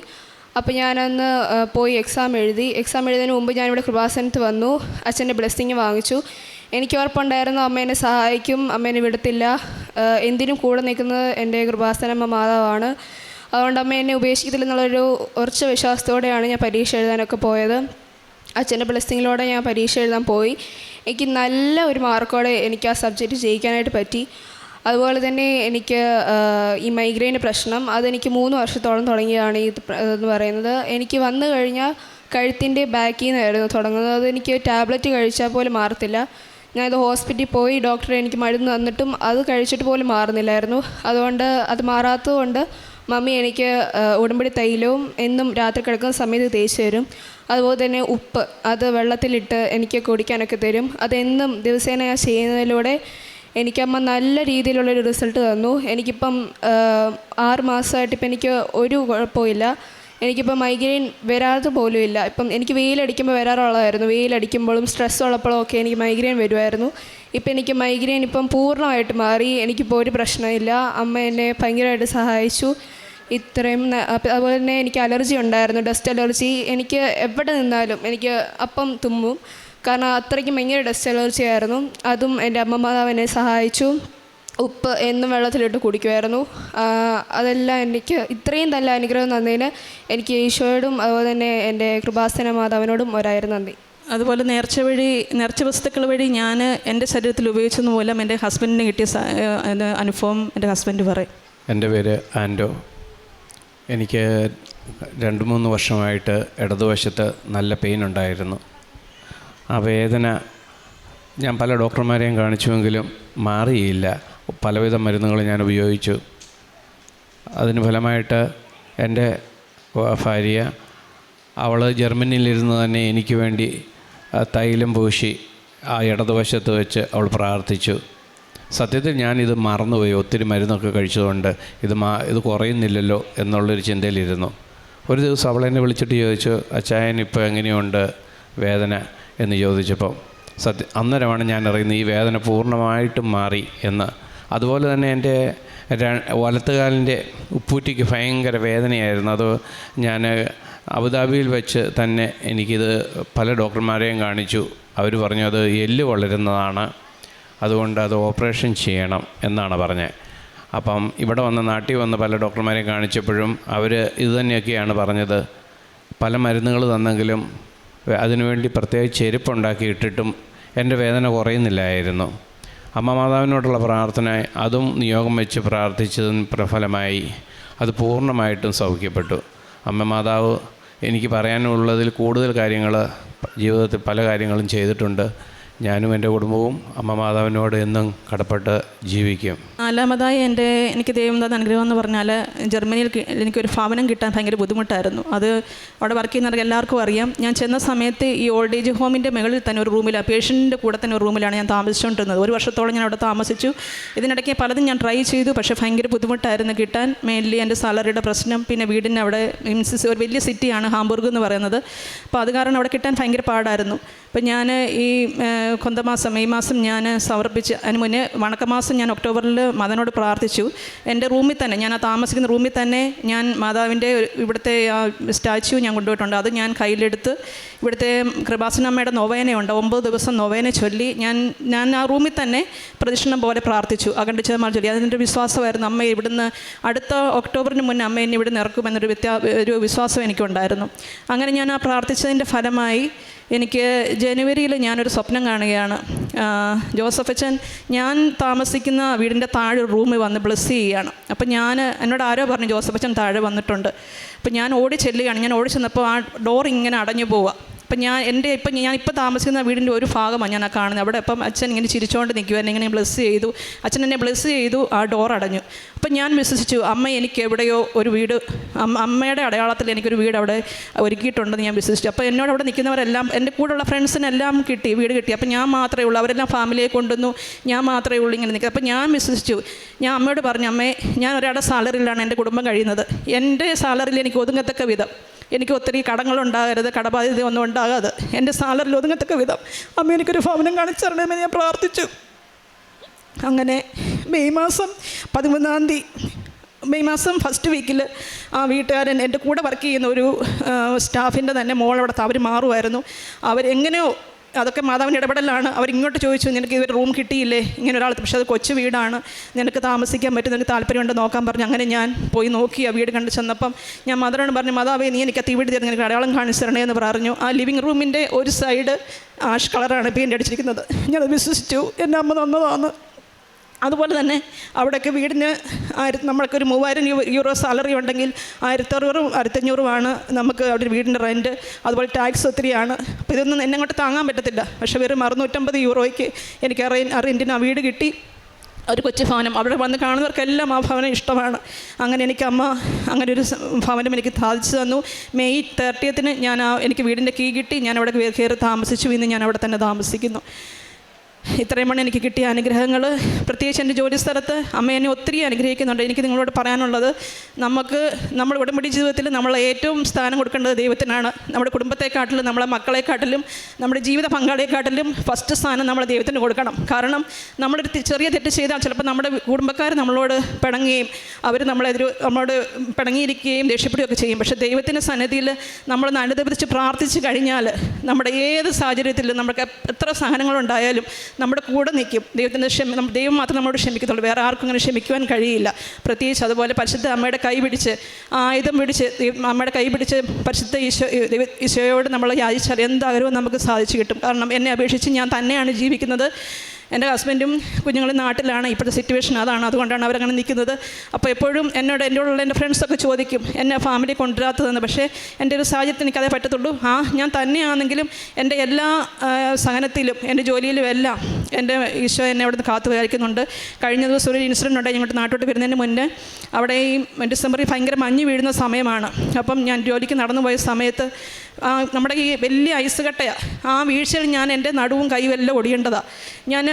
അപ്പോൾ ഞാനന്ന് പോയി എക്സാം എഴുതുന്നതിന് മുമ്പ് ഞാനിവിടെ കൃപാസനത്ത് വന്നു. അച്ഛൻ്റെ ബ്ലെസ്സിങ് വാങ്ങിച്ചു. എനിക്ക് ഉറപ്പുണ്ടായിരുന്നു അമ്മ എന്നെ സഹായിക്കും, അമ്മ എന്നെ വിടത്തില്ല. എന്തിനും കൂടെ നിൽക്കുന്നത് എൻ്റെ കൃപാസനമ്മ മാതാവാണ്. അതുകൊണ്ട് അമ്മ എന്നെ ഉപേക്ഷിക്കത്തില്ലെന്നുള്ളൊരു ഉറച്ച വിശ്വാസത്തോടെയാണ് ഞാൻ പരീക്ഷ എഴുതാനൊക്കെ പോയത്. അച്ഛൻ്റെ ബ്ലെസ്സിങ്ങിലൂടെ ഞാൻ പരീക്ഷ എഴുതാൻ പോയി. എനിക്ക് നല്ല ഒരു മാർക്കോടെ എനിക്ക് ആ സബ്ജക്റ്റ് ജയിക്കാനായിട്ട് പറ്റി. അതുപോലെ തന്നെ എനിക്ക് ഈ മൈഗ്രെയിൻ പ്രശ്നം അതെനിക്ക് 3 വർഷത്തോളം തുടങ്ങിയതാണ് എന്ന് പറയുന്നത്. എനിക്ക് വന്നു കഴിഞ്ഞാൽ കഴുത്തിൻ്റെ ബാക്കിൽ നിന്നായിരുന്നു തുടങ്ങുന്നത്. അതെനിക്ക് ടാബ്ലറ്റ് കഴിച്ചാൽ പോലും മാറത്തില്ല. ഞാനിത് ഹോസ്പിറ്റലിൽ പോയി ഡോക്ടർ എനിക്ക് മരുന്ന് തന്നിട്ടും അത് കഴിച്ചിട്ട് പോലും മാറുന്നില്ലായിരുന്നു. അതുകൊണ്ട് അത് മാറാത്തതുകൊണ്ട് മമ്മി എനിക്ക് ഉടമ്പടി തൈലവും എന്നും രാത്രി കിടക്കുന്ന സമയത്ത് തേച്ച് തരും. അതുപോലെ തന്നെ ഉപ്പ് അത് വെള്ളത്തിലിട്ട് എനിക്ക് കുടിക്കാനൊക്കെ തരും. അതെന്നും ദിവസേന ഞാൻ ചെയ്യുന്നതിലൂടെ എനിക്കമ്മ നല്ല രീതിയിലുള്ളൊരു റിസൾട്ട് തന്നു. എനിക്കിപ്പം 6 മാസമായിട്ടിപ്പം എനിക്ക് ഒരു കുഴപ്പമില്ല. എനിക്കിപ്പോൾ മൈഗ്രെയിൻ വരാതെ പോലും ഇല്ല. ഇപ്പം എനിക്ക് വെയിലടിക്കുമ്പോൾ വരാറുള്ളതായിരുന്നു. വെയിലടിക്കുമ്പോഴും സ്ട്രെസ് ഉള്ളപ്പോഴും ഒക്കെ എനിക്ക് മൈഗ്രെയിൻ വരുമായിരുന്നു. ഇപ്പം എനിക്ക് മൈഗ്രെയിൻ ഇപ്പം പൂർണ്ണമായിട്ട് മാറി. എനിക്കിപ്പോൾ ഒരു പ്രശ്നമില്ല. അമ്മ എന്നെ ഭയങ്കരമായിട്ട് സഹായിച്ചു. ഇത്രയും അതുപോലെ തന്നെ എനിക്ക് അലർജി ഉണ്ടായിരുന്നു, ഡസ്റ്റ് അലർജി. എനിക്ക് എവിടെ നിന്നാലും എനിക്ക് അപ്പം തുമ്മും. കാരണം അത്രയ്ക്കും ഭയങ്കര ഡസ്റ്റ് അലർജി ആയിരുന്നു. അതും എൻ്റെ അമ്മമാതാവ് എന്നെ സഹായിച്ചു. ഉപ്പ് എന്നും വെള്ളത്തിലിട്ട് കുടിക്കുമായിരുന്നു. അതെല്ലാം എനിക്ക് ഇത്രയും നല്ല അനുഗ്രഹം തന്നതിന് എനിക്ക് ഈശോയോടും അതുപോലെ തന്നെ എൻ്റെ കൃപാസന മാതാവിനോടും ഒരായിരം നന്ദി. അതുപോലെ നേർച്ച വസ്തുക്കൾ വഴി ഞാൻ എൻ്റെ ശരീരത്തിൽ ഉപയോഗിച്ചത് മൂലം എൻ്റെ ഹസ്ബൻഡിന് കിട്ടിയ അനുഭവം എൻ്റെ ഹസ്ബൻഡ് പറയും. എൻ്റെ പേര് ആൻഡോ. എനിക്ക് 2-3 വർഷമായിട്ട് ഇടതുവശത്ത് നല്ല പെയിൻ ഉണ്ടായിരുന്നു. ആ വേദന ഞാൻ പല ഡോക്ടർമാരെയും കാണിച്ചുവെങ്കിലും മാറിയില്ല. പലവിധ മരുന്നുകൾ ഞാൻ ഉപയോഗിച്ചു. അതിന് ഫലമായിട്ട് എൻ്റെ ഭാര്യ അവൾ ജർമ്മനിയിലിരുന്ന് തന്നെ എനിക്ക് വേണ്ടി തൈലം പൂശി ആ ഇടതുവശത്ത് വെച്ച് അവൾ പ്രാർത്ഥിച്ചു. സത്യത്തിൽ ഞാനിത് മറന്നുപോയി. ഒത്തിരി മരുന്നൊക്കെ കഴിച്ചതുകൊണ്ട് ഇത് കുറയുന്നില്ലല്ലോ എന്നുള്ളൊരു ചിന്തയിലിരുന്നു. ഒരു ദിവസം അവൾ എന്നെ വിളിച്ചിട്ട് ചോദിച്ചു, അച്ചായൻ ഇപ്പോൾ എങ്ങനെയുണ്ട് വേദന എന്ന് ചോദിച്ചപ്പോൾ അന്നേരമാണ് ഞാൻ അറിയുന്നത് ഈ വേദന പൂർണ്ണമായിട്ടും മാറി എന്ന്. അതുപോലെ തന്നെ എൻ്റെ വലത്തുകാലിൻ്റെ ഉപ്പൂറ്റിക്ക് ഭയങ്കര വേദനയായിരുന്നു. അത് ഞാൻ അബുദാബിയിൽ വെച്ച് തന്നെ എനിക്കിത് പല ഡോക്ടർമാരെയും കാണിച്ചു. അവർ പറഞ്ഞു അത് എല്ല് വളരുന്നതാണ്, അതുകൊണ്ട് അത് ഓപ്പറേഷൻ ചെയ്യണം എന്നാണ് പറഞ്ഞത്. അപ്പം ഇവിടെ നാട്ടിൽ വന്ന് പല ഡോക്ടർമാരെയും കാണിച്ചപ്പോഴും അവർ ഇതുതന്നെയൊക്കെയാണ് പറഞ്ഞത്. പല മരുന്നുകൾ തന്നെങ്കിലും അതിനുവേണ്ടി പ്രത്യേക ചെരുപ്പുണ്ടാക്കി ഇട്ടിട്ടും എൻ്റെ വേദന കുറയുന്നില്ലായിരുന്നു. അമ്മ മാതാവിനോടുള്ള പ്രാർത്ഥന അതും നിയോഗം വെച്ച് പ്രാർത്ഥിച്ചതിന് പ്രഫലമായി അത് പൂർണ്ണമായിട്ടും സൗഖ്യപ്പെട്ടു. അമ്മ മാതാവ് എനിക്ക് പറയാനുള്ളതിൽ കൂടുതൽ കാര്യങ്ങൾ ജീവിതത്തിൽ പല കാര്യങ്ങളും ചെയ്തിട്ടുണ്ട്. ഞാനും എൻ്റെ കുടുംബവും അമ്മ മാതാവിനോട് എന്നും കടപ്പെട്ട് ജീവിക്കും. 4-മതായി എനിക്ക് ദൈവം തന്ന അനുഗ്രഹം എന്ന് പറഞ്ഞാൽ ജർമ്മനിയിൽ എനിക്കൊരു ഭവനം കിട്ടാൻ ഭയങ്കര ബുദ്ധിമുട്ടായിരുന്നു. അത് അവിടെ വർക്ക് ചെയ്യുന്നവർക്ക് എല്ലാവർക്കും അറിയാം. ഞാൻ ചെന്ന സമയത്ത് ഈ ഓൾഡ് ഏജ് ഹോമിൻ്റെ മുകളിൽ തന്നെ ഒരു റൂമിലാണ്, പേഷ്യൻറ്റിൻ്റെ കൂടെ തന്നെ ഒരു റൂമിലാണ് ഞാൻ താമസിച്ചുകൊണ്ടിരുന്നത്. 1 വർഷത്തോളം ഞാൻ അവിടെ താമസിച്ചു. ഇതിനിടയ്ക്ക് പലതും ഞാൻ ട്രൈ ചെയ്തു. പക്ഷേ ഭയങ്കര ബുദ്ധിമുട്ടായിരുന്നു കിട്ടാൻ. മെയിൻലി എൻ്റെ സാലറിയുടെ പ്രശ്നം, പിന്നെ വീടിൻ്റെ അവിടെ ഒരു വലിയ സിറ്റിയാണ് ഹാംബുർഗ് എന്ന് പറയുന്നത്. അപ്പോൾ അത് കാരണം അവിടെ കിട്ടാൻ ഭയങ്കര പാടായിരുന്നു. അപ്പം ഞാൻ ഈ മെയ് മാസം ഞാൻ സമർപ്പിച്ച് അതിന് മുന്നേ വണക്കമാസം ഞാൻ ഒക്ടോബറിൽ മാതാവിനോട് പ്രാർത്ഥിച്ചു. എൻ്റെ റൂമിൽ തന്നെ, ഞാൻ ആ താമസിക്കുന്ന റൂമിൽ തന്നെ ഞാൻ മാതാവിൻ്റെ ഇവിടുത്തെ ആ സ്റ്റാച്യു ഞാൻ കൊണ്ടുപോയിട്ടുണ്ട്. അത് ഞാൻ കയ്യിലെടുത്ത് ഇവിടുത്തെ കൃപാസനമ്മയുടെ നൊവേനയുണ്ട്, 9 ദിവസം നൊവേന ചൊല്ലി ഞാൻ ആ റൂമിൽ തന്നെ പ്രദക്ഷിണം പോലെ പ്രാർത്ഥിച്ചു, അഖണ്ഡിച്ചമാർ ചൊല്ലി. അതിൻ്റെ വിശ്വാസമായിരുന്നു അമ്മ ഇവിടുന്ന് അടുത്ത ഒക്ടോബറിന് മുന്നേ അമ്മ എന്നെ ഇവിടെ ഇറക്കുമെന്നൊരു വിശ്വാസം എനിക്കുണ്ടായിരുന്നു. അങ്ങനെ ഞാൻ ആ പ്രാർത്ഥിച്ചതിൻ്റെ ഫലമായി എനിക്ക് ജനുവരിയിൽ ഞാനൊരു സ്വപ്നം കാണുകയാണ്. ജോസഫ് അച്ഛൻ ഞാൻ താമസിക്കുന്ന വീടിൻ്റെ താഴെ റൂമിൽ വന്ന് ബ്ലെസ് ചെയ്യുകയാണ്. അപ്പം എന്നോട് ആരോ പറഞ്ഞു ജോസഫ് അച്ഛൻ താഴെ വന്നിട്ടുണ്ട്. അപ്പം ഞാൻ ഓടി ചെല്ലുകയാണ്. ഞാൻ ഓടി ചെന്നപ്പോൾ ആ ഡോർ ഇങ്ങനെ അടഞ്ഞു പോവുക. അപ്പം ഞാനിപ്പോൾ താമസിക്കുന്ന വീടിൻ്റെ ഒരു ഭാഗമാണ് ഞാൻ കാണുന്നത്. അവിടെ അപ്പം അച്ഛൻ ഇങ്ങനെ ചിരിച്ചുകൊണ്ട് നിൽക്കുമായിരുന്നു. ഇങ്ങനെ ബ്ലെസ് ചെയ്തു, അച്ഛൻ എന്നെ ബ്ലെസ് ചെയ്തു, ആ ഡോർ അടഞ്ഞു. അപ്പം ഞാൻ വിശ്വസിച്ചു അമ്മ എനിക്ക് എവിടെയോ ഒരു വീട്, അമ്മയുടെ അടയാളത്തിൽ എനിക്കൊരു വീട് അവിടെ ഒരുക്കിയിട്ടുണ്ടെന്ന് ഞാൻ വിശ്വസിച്ചു. അപ്പോൾ എന്നോട് അവിടെ നിൽക്കുന്നവരെല്ലാം, എൻ്റെ കൂടെയുള്ള ഫ്രണ്ട്സിനെല്ലാം വീട് കിട്ടി. അപ്പം ഞാൻ മാത്രമേ ഉള്ളൂ, അവരെല്ലാം ഫാമിലിയെ കൊണ്ടുവന്നു, ഞാൻ മാത്രമേ ഉള്ളൂ ഇങ്ങനെ നിൽക്കുക. അപ്പം ഞാൻ വിശ്വസിച്ചു. ഞാൻ അമ്മയോട് പറഞ്ഞു, അമ്മേ ഞാൻ ഒരാളുടെ സാലറിയിലാണ് എൻ്റെ കുടുംബം കഴിയുന്നത്. എൻ്റെ സാലറിയിൽ എനിക്ക് ഒതുങ്ങത്തക്ക വിധം, എനിക്ക് ഒത്തിരി കടങ്ങളുണ്ടാകരുത്, കടബാധ്യത ഒന്നും ഉണ്ടാകാതെ എൻ്റെ സാലറിയിൽ ഒതുങ്ങത്തക്ക വിധം അമ്മ എനിക്കൊരു ഭവനം കാണിച്ചു തരണമെന്ന് ഞാൻ പ്രാർത്ഥിച്ചു. അങ്ങനെ മെയ് മാസം 13 മെയ് മാസം ഫസ്റ്റ് വീക്കിൽ ആ വീട്ടുകാരൻ എൻ്റെ കൂടെ വർക്ക് ചെയ്യുന്ന ഒരു സ്റ്റാഫിൻ്റെ തന്നെ മോളവിടെ അവർ മാറുമായിരുന്നു. അവരെങ്ങനെയോ അതൊക്കെ മാതാവിൻ്റെ ഇടപെടലാണ്. അവരിങ്ങോട്ട് ചോദിച്ചു, നിനക്ക് ഇതൊരു റൂം കിട്ടിയില്ലേ, ഇങ്ങനെ ഒരാൾ, പക്ഷേ അത് കൊച്ചു വീടാണ്, നിനക്ക് താമസിക്കാൻ പറ്റും, നിനക്ക് താല്പര്യമുണ്ട് നോക്കാൻ പറഞ്ഞു. അങ്ങനെ ഞാൻ പോയി നോക്കി. ആ വീട് കണ്ടു ചെന്നപ്പം ഞാൻ മാതാവിനോട് പറഞ്ഞു, മാതാവേ നീ എനിക്ക് തീ വീട് തരുന്ന എനിക്ക് അടയാളം കാണിച്ചു തരണേ എന്ന് പറഞ്ഞു. ആ ലിവിങ് റൂമിൻ്റെ ഒരു സൈഡ് ആഷ് കളറാണ് പെയിൻ്റ് അടിച്ചിരിക്കുന്നത്. ഞാനത് വിശ്വസിച്ചു, എൻ്റെ അമ്മ തന്നതാണ്. അതുപോലെ തന്നെ അവിടെയൊക്കെ വീടിന് നമ്മൾക്കൊരു 3000 യൂറോ സാലറി ഉണ്ടെങ്കിൽ 1600 1500 നമുക്ക് അവിടെ വീടിൻ്റെ റെൻറ്റ്, അതുപോലെ ടാക്സ് ഒത്തിരിയാണ്. അപ്പോൾ ഇതൊന്നും എന്നെ അങ്ങോട്ട് താങ്ങാൻ പറ്റത്തില്ല. പക്ഷേ വെറും 650 യൂറോയ്ക്ക് എനിക്ക് റെൻറ്റിന് ആ വീട് കിട്ടി. ഒരു കൊച്ചു ഭവനം, അവിടെ വന്ന് കാണുന്നവർക്കെല്ലാം ആ ഭവനം ഇഷ്ടമാണ്. അങ്ങനെ എനിക്ക് അമ്മ അങ്ങനെ ഒരു ഭവനം എനിക്ക് സാധിച്ചു തന്നു. മെയ് 30 എനിക്ക് വീടിൻ്റെ കീ കിട്ടി. ഞാൻ അവിടെ കയറി താമസിച്ചു. ഇന്ന് ഞാൻ അവിടെ തന്നെ താമസിക്കുന്നു. ഇത്രയുമാണ് എനിക്ക് കിട്ടിയ അനുഗ്രഹങ്ങൾ. പ്രത്യേകിച്ച് എൻ്റെ ജോലി സ്ഥലത്ത് അമ്മ എന്നെ ഒത്തിരി അനുഗ്രഹിക്കുന്നുണ്ട്. എനിക്ക് നിങ്ങളോട് പറയാനുള്ളത്, നമ്മുടെ ഉടമ്പടി ജീവിതത്തിൽ നമ്മൾ ഏറ്റവും സ്ഥാനം കൊടുക്കേണ്ടത് ദൈവത്തിനാണ്. നമ്മുടെ കുടുംബത്തെക്കാട്ടിലും നമ്മളെ മക്കളെക്കാട്ടിലും നമ്മുടെ ജീവിത പങ്കാളിയെക്കാട്ടിലും ഫസ്റ്റ് സ്ഥാനം നമ്മൾ ദൈവത്തിന് കൊടുക്കണം. കാരണം നമ്മളൊരു ചെറിയ തെറ്റ് ചെയ്താൽ ചിലപ്പോൾ നമ്മുടെ കുടുംബക്കാർ നമ്മളോട് പിണങ്ങുകയും അവർ നമ്മളോട് പിണങ്ങിയിരിക്കുകയും ദേഷ്യപ്പെടുകയൊക്കെ ചെയ്യും. പക്ഷേ ദൈവത്തിൻ്റെ സന്നിധിയിൽ നമ്മളൊന്ന് അനുദപിച്ച് പ്രാർത്ഥിച്ച് കഴിഞ്ഞാൽ നമ്മുടെ ഏത് സാഹചര്യത്തിലും നമുക്ക് എത്ര സഹനങ്ങളുണ്ടായാലും നമ്മുടെ കൂടെ നിൽക്കും. ദൈവം മാത്രം നമ്മളോട് ക്ഷമിക്കത്തുള്ളൂ. വേറെ ആർക്കും അങ്ങനെ ക്ഷമിക്കുവാൻ കഴിയില്ല. പ്രത്യേകിച്ച് അതുപോലെ പരിശുദ്ധ അമ്മയുടെ കൈ പിടിച്ച് ആയുധം പിടിച്ച് അമ്മയുടെ കൈ പിടിച്ച് പരിശുദ്ധ ഈശോയോട് നമ്മൾ യാചിച്ചാൽ എന്താഗ്രഹവും നമുക്ക് സാധിച്ചു കിട്ടും. കാരണം എന്നെ അപേക്ഷിച്ച് ഞാൻ തന്നെയാണ് ജീവിക്കുന്നത്. എൻ്റെ ഹസ്ബൻഡും കുഞ്ഞുങ്ങളും നാട്ടിലാണ്. ഇപ്പോഴത്തെ സിറ്റുവേഷൻ അതാണ്. അതുകൊണ്ടാണ് അവരങ്ങനെ നിൽക്കുന്നത്. അപ്പോൾ എപ്പോഴും എന്നോടുള്ള എൻ്റെ ഫ്രണ്ട്സൊക്കെ ചോദിക്കും എന്നെ ഫാമിലി കൊണ്ടുവരാത്തതെന്ന്. പക്ഷേ എൻ്റെ ഒരു സാഹചര്യത്തിൽ എനിക്കതേ പറ്റത്തുള്ളൂ. ഞാൻ തന്നെയാണെങ്കിലും എൻ്റെ എല്ലാ സഹനത്തിലും എൻ്റെ ജോലിയിലും എല്ലാം എൻ്റെ ഈശോ എന്നെ അവിടെ നിന്ന് കാത്തു വിചാരിക്കുന്നുണ്ട്. കഴിഞ്ഞ ദിവസം ഒരു ഇൻസിഡൻറ്റ് ഉണ്ടായി. ഞങ്ങളുടെ നാട്ടോട്ട് വരുന്നതിന് മുന്നേ അവിടെ ഈ ഡിസംബറിൽ ഭയങ്കര മഞ്ഞ് വീഴുന്ന സമയമാണ്. അപ്പം ഞാൻ ജോലിക്ക് നടന്നു പോയ സമയത്ത് നമ്മുടെ ഈ വലിയ ഐസ് കട്ടയാണ്. ആ വീഴ്ചയിൽ ഞാൻ എൻ്റെ നടുവും കൈയും എല്ലാം ഒടിയേണ്ടതാണ്. ഞാൻ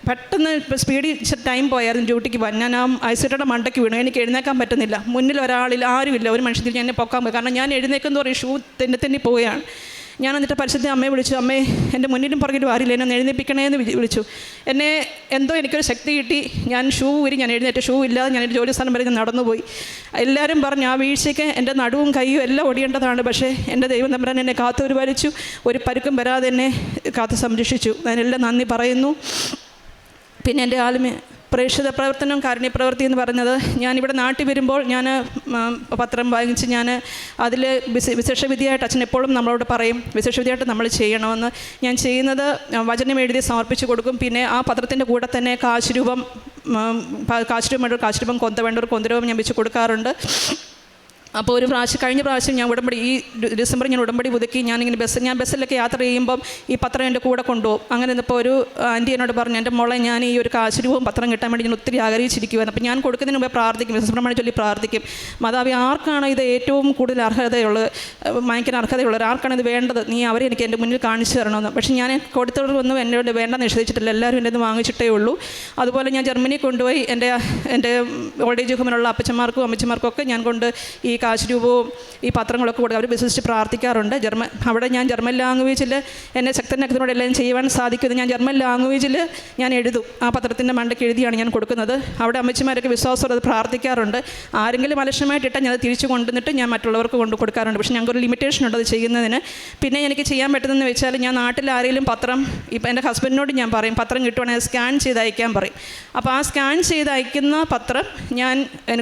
പെട്ടെന്ന് സ്പീഡിൽ ടൈം പോയായിരുന്നു ഡ്യൂട്ടിക്ക് പോകാൻ. ഞാൻ ആ ഐസ് കട്ടയുടെ മണ്ടയ്ക്ക് വീണു. എനിക്ക് എഴുന്നേക്കാൻ പറ്റുന്നില്ല. മുന്നിൽ ആരുമില്ല, ഒരു മനുഷ്യത്തിൽ ഞാൻ പൊക്കാൻ പോയി. കാരണം ഞാൻ എഴുന്നേക്കെന്ന് പറയും ഷൂ തെന്നി പോവുകയാണ്. ഞാൻ എന്നിട്ട് പരിശുദ്ധ അമ്മയെ വിളിച്ചു. അമ്മേ, എൻ്റെ മുന്നിലും പുറകിലും ആരില്ല, എന്നെ എഴുന്നേൽപ്പിക്കണേന്ന് വിളിച്ചു. എന്നെ എന്തോ എനിക്കൊരു ശക്തി കിട്ടി. ഞാൻ ഷൂ ഞാൻ എഴുന്നേറ്റ്. ഷൂ ഇല്ലാതെ ഞാൻ ജോലി സ്ഥലം വരെ ഞാൻ നടന്നുപോയി. എല്ലാവരും പറഞ്ഞു ആ വീഴ്ചയ്ക്ക് എൻ്റെ നടുവും കൈയും എല്ലാം ഒടിയേണ്ടതാണ്. പക്ഷേ എൻ്റെ ദൈവം തമ്പുരാൻ എന്നെ കാത്തു പരിപാലിച്ചു. ഒരു പരുക്കും വരാതെ എന്നെ കാത്തു സംരക്ഷിച്ചു. അതിനെല്ലാം നന്ദി പറയുന്നു. പിന്നെ എൻ്റെ പ്രേക്ഷിത പ്രവർത്തനം, കാരുണ്യപ്രവൃത്തി എന്ന് പറഞ്ഞത്, ഞാനിവിടെ നാട്ടിൽ വരുമ്പോൾ ഞാൻ പത്രം വാങ്ങിച്ച് ഞാൻ അതിൽ വിശേഷവിധിയായിട്ട് അച്ഛൻ എപ്പോഴും നമ്മളോട് പറയും വിശേഷവിധിയായിട്ട് നമ്മൾ ചെയ്യണമെന്ന്. ഞാൻ ചെയ്യുന്നത് വചനം എഴുതി സമർപ്പിച്ച് കൊടുക്കും. പിന്നെ ആ പത്രത്തിൻ്റെ കൂടെ തന്നെ കാശുരൂപം കൊന്തവേണ്ടവർ കൊന്തരൂപം ഞാൻ വെച്ച് കൊടുക്കാറുണ്ട്. അപ്പോൾ കഴിഞ്ഞ പ്രാവശ്യം ഞാൻ ഈ ഡിസംബറിൽ ഞാൻ ഉടമ്പടി പുതുക്കി. ഞാൻ ബസ്സിലൊക്കെ യാത്ര ചെയ്യുമ്പം ഈ പത്രം എൻ്റെ കൂടെ കൊണ്ടുപോകും. അങ്ങനെ ഇപ്പോൾ ഒരു ആൻറ്റി എന്നോട് പറഞ്ഞു, എൻ്റെ മോളെ ഞാൻ ഈ ഒരു കാശുരൂപം പത്രം കിട്ടാൻ വേണ്ടി ഞാൻ ഒത്തിരി ആഗ്രഹിച്ചിരിക്കുവായിരുന്നു. അപ്പോൾ ഞാൻ കൊടുക്കുന്നതിന് മുമ്പേ പ്രാർത്ഥിക്കും, വിശ്വപ്രമാണം ചൊല്ലി പ്രാർത്ഥിക്കും. മാതാവി, ആർക്കാണ് ഇത് ഏറ്റവും കൂടുതൽ വാങ്ങിക്കാൻ അർഹതയുള്ളത്, ആർക്കാണ് ഇത് വേണ്ടത്, നീ അവരെ എനിക്ക് എൻ്റെ മുന്നിൽ കാണിച്ചു തരണമെന്ന്. പക്ഷേ ഞാൻ കൊടുത്തവർക്കൊന്നും എന്നോട് വേണ്ട നിഷേധിച്ചിട്ടില്ല. എല്ലാവരും എൻ്റെ വാങ്ങിച്ചിട്ടേ ഉള്ളൂ. അതുപോലെ ഞാൻ ജർമ്മനി കൊണ്ടുപോയി എൻ്റെ ഓൾഡ് ഏജ് ഹോമിലുള്ള അപ്പച്ചന്മാർക്കും അമ്മച്ചന്മാർക്കും ഒക്കെ ഞാൻ കൊണ്ട് ഈ കാശുരൂപവും ഈ പത്രങ്ങളൊക്കെ കൊടുക്കും. അവർ വിശ്വസിച്ച് പ്രാർത്ഥിക്കാറുണ്ട്. അവിടെ ഞാൻ ജർമ്മൻ ലാംഗ്വേജിൽ എന്നെ ശക്തനാക്കുന്നതോടെ എല്ലാം ചെയ്യുവാൻ സാധിക്കുന്നത്. ഞാൻ ജർമ്മൻ ലാംഗ്വേജിൽ ഞാൻ എഴുതും. ആ പത്രത്തിൻ്റെ മണ്ടയ്ക്ക് എഴുതിയാണ് ഞാൻ കൊടുക്കുന്നത്. അവിടെ അമ്മച്ചിമാരൊക്കെ വിശ്വാസം അത് പ്രാർത്ഥിക്കാറുണ്ട്. ആരെങ്കിലും അലക്ഷ്യമായിട്ടിട്ടാൽ ഞാൻ അത് തിരിച്ചു കൊണ്ടുവന്നിട്ട് ഞാൻ മറ്റുള്ളവർക്ക് കൊണ്ട് കൊടുക്കാറുണ്ട്. പക്ഷേ ഞങ്ങൾക്കൊരു ലിമിറ്റേഷൻ ഉണ്ട് അത് ചെയ്യുന്നതിന്. പിന്നെ എനിക്ക് ചെയ്യാൻ പറ്റുന്നതെന്ന് വെച്ചാൽ, ഞാൻ നാട്ടിൽ ആരെങ്കിലും പത്രം, ഇപ്പോൾ എൻ്റെ ഹസ്ബൻഡിനോട് ഞാൻ പറയും പത്രം കിട്ടുവാണെങ്കിൽ സ്കാൻ ചെയ്ത് അയക്കാൻ പറയും. അപ്പോൾ ആ സ്കാൻ ചെയ്ത് അയക്കുന്ന പത്രം ഞാൻ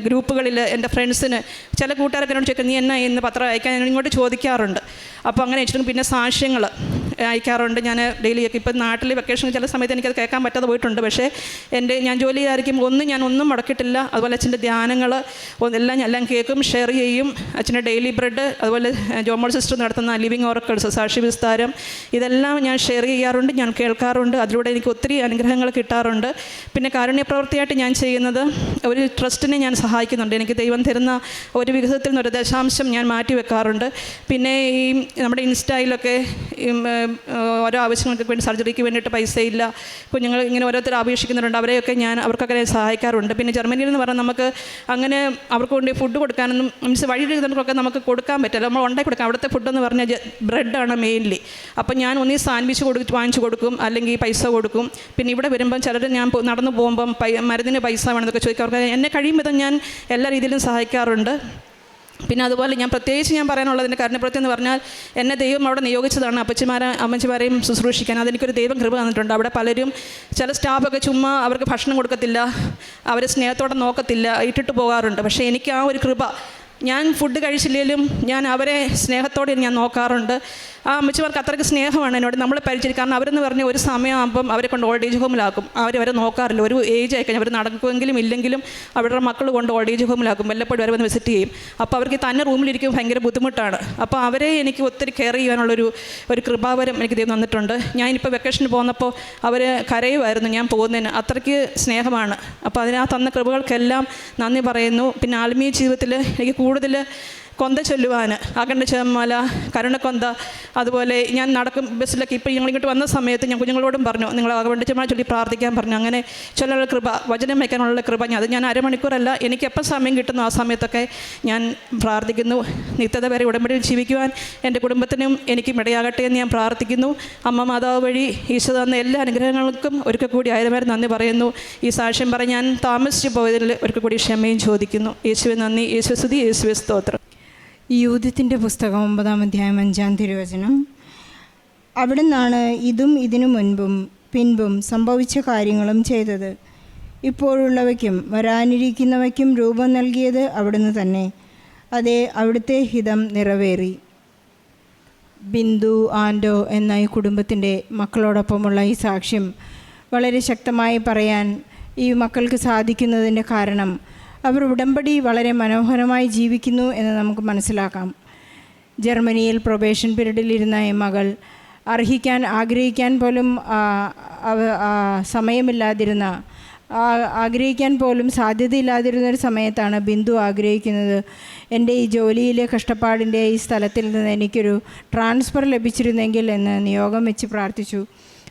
ഗ്രൂപ്പുകളിൽ എൻ്റെ ഫ്രണ്ട്സിന്, ചില കൂട്ടുകാരൊക്കെ എന്നോട് ചോദിക്കും, നീ എന്നാ ഇന്ന് പത്രം അയക്കാൻ ഇങ്ങോട്ട് ചോദിക്കാറുണ്ട്. അപ്പോൾ അങ്ങനെ വെച്ചിട്ട് പിന്നെ സാക്ഷ്യങ്ങൾ അയക്കാറുണ്ട് ഞാൻ ഡെയിലിയൊക്കെ. ഇപ്പം നാട്ടിൽ വെക്കേഷൻ ചില സമയത്ത് എനിക്കത് കേൾക്കാൻ പറ്റാതെ പോയിട്ടുണ്ട്. പക്ഷേ ഞാൻ ജോലി ചെയ്തായിരിക്കും ഞാൻ ഒന്നും മുടക്കിയിട്ടില്ല. അതുപോലെ അച്ഛൻ്റെ ധ്യാനങ്ങൾ എല്ലാം കേൾക്കും, ഷെയർ ചെയ്യും. അച്ഛൻ്റെ ഡെയിലി ബ്രെഡ്, അതുപോലെ ജോമോൾ സിസ്റ്റർ നടത്തുന്ന ലിവിങ് ഓറക്കിൾസ്, സാക്ഷി വിസ്താരം, ഇതെല്ലാം ഞാൻ ഷെയർ ചെയ്യാറുണ്ട്, ഞാൻ കേൾക്കാറുണ്ട്. അതിലൂടെ എനിക്ക് ഒത്തിരി അനുഗ്രഹങ്ങൾ കിട്ടാറുണ്ട്. പിന്നെ കാരുണ്യപ്രവൃത്തിയായിട്ട് ഞാൻ ചെയ്യുന്നത്, ഒരു ട്രസ്റ്റിനെ ഞാൻ സഹായിക്കുന്നുണ്ട്. എനിക്ക് ദൈവം തരുന്ന ഒരു വിഹിതത്തിൽ നിന്നൊരു ദശാംശം ഞാൻ മാറ്റി വെക്കാറുണ്ട്. പിന്നെ ഈ നമ്മുടെ ഇൻസ്റ്റയിലൊക്കെ ഓരോ ആവശ്യങ്ങൾക്ക് വേണ്ടി, സർജറിക്ക് വേണ്ടിയിട്ട് പൈസയില്ല, കുഞ്ഞുങ്ങൾ ഇങ്ങനെ ഓരോരുത്തർ അപേക്ഷിക്കുന്നുണ്ട്, അവർക്കൊക്കെ സഹായിക്കാറുണ്ട്. പിന്നെ ജർമ്മനിയിൽ എന്ന് പറഞ്ഞാൽ നമുക്ക് അങ്ങനെ അവർക്ക് കൊണ്ട് ഫുഡ് കൊടുക്കാനൊന്നും വഴിയിലൊക്കെ നമുക്ക് കൊടുക്കാൻ പറ്റില്ല, നമ്മൾ ഉണ്ടാക്കി കൊടുക്കാം. അവിടുത്തെ ഫുഡെന്ന് പറഞ്ഞാൽ ബ്രെഡാണ് മെയിൻലി. അപ്പം ഞാൻ ഒന്നീ സാൻഡ്വിച്ച് വാങ്ങിച്ചു കൊടുക്കും, അല്ലെങ്കിൽ പൈസ കൊടുക്കും. പിന്നെ ഇവിടെ വരുമ്പം ചിലർ ഞാൻ നടന്നു പോകുമ്പം മരുന്നിന് പൈസ വേണമെന്നൊക്കെ ചോദിക്കും. അവർക്ക് എന്നെ കഴിയും വിധം ഞാൻ എല്ലാ രീതിയിലും സഹായിക്കാറുണ്ട്. പിന്നെ അതുപോലെ ഞാൻ പറയാനുള്ളതിൻ്റെ കാരുണ്യപ്രവൃത്തി എന്ന് പറഞ്ഞാൽ, എന്നെ ദൈവം അവിടെ നിയോഗിച്ചതാണ് അമ്മച്ചിമാരെയും ശുശ്രൂഷിക്കാൻ. അതെനിക്കൊരു ദൈവം കൃപ തന്നിട്ടുണ്ട്. അവിടെ പലരും, ചില സ്റ്റാഫൊക്കെ ചുമ്മാ അവർക്ക് ഭക്ഷണം കൊടുക്കത്തില്ല, അവരെ സ്നേഹത്തോടെ നോക്കത്തില്ല, ഇട്ടിട്ട് പോകാറുണ്ട്. പക്ഷേ എനിക്ക് ആ ഒരു കൃപ, ഞാൻ ഫുഡ് കഴിച്ചില്ലെങ്കിലും ഞാൻ അവരെ സ്നേഹത്തോടെ ഞാൻ നോക്കാറുണ്ട്. ആ അമ്മച്ചിമാർക്ക് അത്രയ്ക്ക് സ്നേഹമാണ് എന്നോട് നമ്മളെ പരിചരിക്കും. കാരണം അവരെന്ന് പറഞ്ഞാൽ ഒരു സമയമാകുമ്പം അവരെ കൊണ്ട് ഓൾഡ് ഏജ് ഹോമിലാക്കും. അവരെ നോക്കാറില്ല. ഒരു ഏജ് ആയിക്കഴിഞ്ഞാൽ അവർ നടക്കുമെങ്കിലും ഇല്ലെങ്കിലും അവരുടെ മക്കൾ കൊണ്ട് ഓൾഡ് ഏജ് ഹോമിലാക്കും. വല്ലപ്പോഴും അവരെ വന്ന് വിസിറ്റ് ചെയ്യും. അപ്പോൾ അവർക്ക് തന്നെ റൂമിലിരിക്കും ഭയങ്കര ബുദ്ധിമുട്ടാണ്. അപ്പോൾ അവരെ എനിക്ക് ഒത്തിരി കെയർ ചെയ്യാനുള്ളൊരു കൃപാവരം എനിക്ക് ദൈവം തന്നിട്ടുണ്ട്. ഞാനിപ്പോൾ വെക്കേഷന് പോന്നപ്പോൾ അവർ കരയുമായിരുന്നു ഞാൻ പോകുന്നതിന്, അത്രയ്ക്ക് സ്നേഹമാണ്. അപ്പോൾ അതിനാ തന്ന കൃപകൾക്കെല്ലാം നന്ദി പറയുന്നു. പിന്നെ ആത്മീയ ജീവിതത്തിൽ എനിക്ക് കൂടുതൽ കൊന്ത ചൊല്ലുവാൻ, അകണ്ട ചേമല, കരുണക്കൊന്ത, അതുപോലെ ഞാൻ നടക്കും ബസ്സിലൊക്കെ ഇപ്പോൾ ഞങ്ങളിങ്ങോട്ട് വന്ന സമയത്ത് ഞാൻ കുഞ്ഞുങ്ങളോടും പറഞ്ഞു നിങ്ങൾ അകണ്ട ചേമല ചൊല്ലി പ്രാർത്ഥിക്കാൻ പറഞ്ഞു. അങ്ങനെ ചൊല്ലാനുള്ള കൃപ, വചനം വയ്ക്കാനുള്ള കൃപ, അത് ഞാൻ അരമണിക്കൂറല്ല, എനിക്ക് എപ്പോൾ സമയം കിട്ടുന്നു ആ സമയത്തൊക്കെ ഞാൻ പ്രാർത്ഥിക്കുന്നു. നിത്യത വരെ ഉടമ്പടിയിൽ ജീവിക്കുവാൻ എൻ്റെ കുടുംബത്തിനും എനിക്കും ഇടയാകട്ടെ എന്ന് ഞാൻ പ്രാർത്ഥിക്കുന്നു. അമ്മ മാതാവ് വഴി ഈശോ തന്ന എല്ലാ അനുഗ്രഹങ്ങൾക്കും ഒരിക്കൽ കൂടി ആയിരം നന്ദി പറയുന്നു. ഈ സാക്ഷ്യം പറഞ്ഞ് ഞാൻ താമസിച്ചു പോയതിൽ ഒരിക്കൽ കൂടി ക്ഷമയും ചോദിക്കുന്നു. യേശുവെ നന്ദി, യേശുവെ സ്തുതി, യേശുവെ സ്തോത്രം. യൂഥത്തിൻ്റെ പുസ്തകം 9-ാം അധ്യായം 5-ാം തിരുവചനം. അവിടെ നിന്നാണ് ഇതും ഇതിനു മുൻപും പിൻപും സംഭവിച്ച കാര്യങ്ങളും ചെയ്തത്. ഇപ്പോഴുള്ളവയ്ക്കും വരാനിരിക്കുന്നവയ്ക്കും രൂപം നൽകിയത് അവിടുന്ന് തന്നെ. അതേ, അവിടുത്തെ ഹിതം നിറവേറി. ബിന്ദു ആൻഡോ എന്ന ഈ കുടുംബത്തിൻ്റെ മക്കളോടൊപ്പമുള്ള ഈ സാക്ഷ്യം വളരെ ശക്തമായി പറയാൻ ഈ മക്കൾക്ക് സാധിക്കുന്നതിൻ്റെ കാരണം അവർ ഉടമ്പടി വളരെ മനോഹരമായി ജീവിക്കുന്നു എന്ന് നമുക്ക് മനസ്സിലാക്കാം. ജർമ്മനിയിൽ പ്രൊബേഷൻ പീരീഡിലിരുന്ന ഈ മകൾ ആഗ്രഹിക്കാൻ പോലും സമയമില്ലാതിരുന്ന, ആഗ്രഹിക്കാൻ പോലും സാധ്യതയില്ലാതിരുന്നൊരു സമയത്താണ് ബിന്ദു ആഗ്രഹിക്കുന്നത്, എൻ്റെ ഈ ജോലിയിലെ കഷ്ടപ്പാടിൻ്റെ ഈ സ്ഥലത്തിൽ നിന്ന് എനിക്കൊരു ട്രാൻസ്ഫർ ലഭിച്ചിരുന്നെങ്കിൽ എന്ന് നിയോഗം വെച്ച് പ്രാർത്ഥിച്ചു.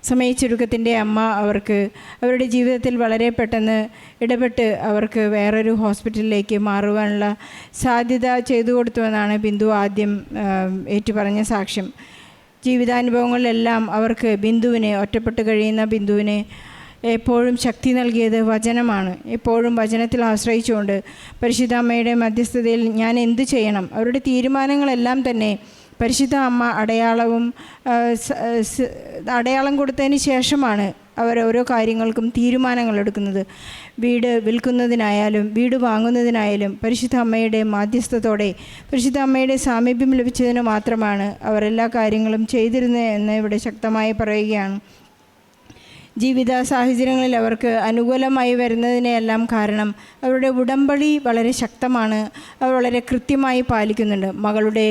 സമയച്ചുരുക്കത്തിൻ്റെ അമ്മ അവർക്ക് അവരുടെ ജീവിതത്തിൽ വളരെ പെട്ടെന്ന് ഇടപെട്ട് അവർക്ക് വേറൊരു ഹോസ്പിറ്റലിലേക്ക് മാറുവാനുള്ള സാധ്യത ചെയ്തു കൊടുത്തുവെന്നാണ് ബിന്ദു ആദ്യം ഏറ്റുപറഞ്ഞ സാക്ഷ്യം. ജീവിതാനുഭവങ്ങളിലെല്ലാം അവർക്ക് ബിന്ദുവിനെ, ഒറ്റപ്പെട്ട് കഴിയുന്ന ബിന്ദുവിനെ എപ്പോഴും ശക്തി നൽകിയത് വചനമാണ്. എപ്പോഴും വചനത്തിൽ ആശ്രയിച്ചുകൊണ്ട് പരിശുദ്ധ അമ്മയുടെ മധ്യസ്ഥതയിൽ ഞാൻ എന്തു ചെയ്യണം, അവരുടെ തീരുമാനങ്ങളെല്ലാം തന്നെ പരിശുദ്ധ അമ്മ അടയാളം കൊടുത്തതിന് ശേഷമാണ് അവർ ഓരോ കാര്യങ്ങൾക്കും തീരുമാനങ്ങൾ എടുക്കുന്നത്. വീട് വിൽക്കുന്നതിനായാലും വീട് വാങ്ങുന്നതിനായാലും പരിശുദ്ധ അമ്മയുടെ മാധ്യസ്ഥത്തോടെ, പരിശുദ്ധ അമ്മയുടെ സാമീപ്യം ലഭിച്ചതിന് മാത്രമാണ് അവർ എല്ലാ കാര്യങ്ങളും ചെയ്തിരുന്നത് എന്ന് ഇവിടെ ശക്തമായി പറയുകയാണ്. ജീവിത സാഹചര്യങ്ങളിൽ അവർക്ക് അനുകൂലമായി വരുന്നതിനെല്ലാം കാരണം അവരുടെ ഉടമ്പടി വളരെ ശക്തമാണ്. അവർ വളരെ കൃത്യമായി പാലിക്കുന്നുണ്ട്. മകളുടെ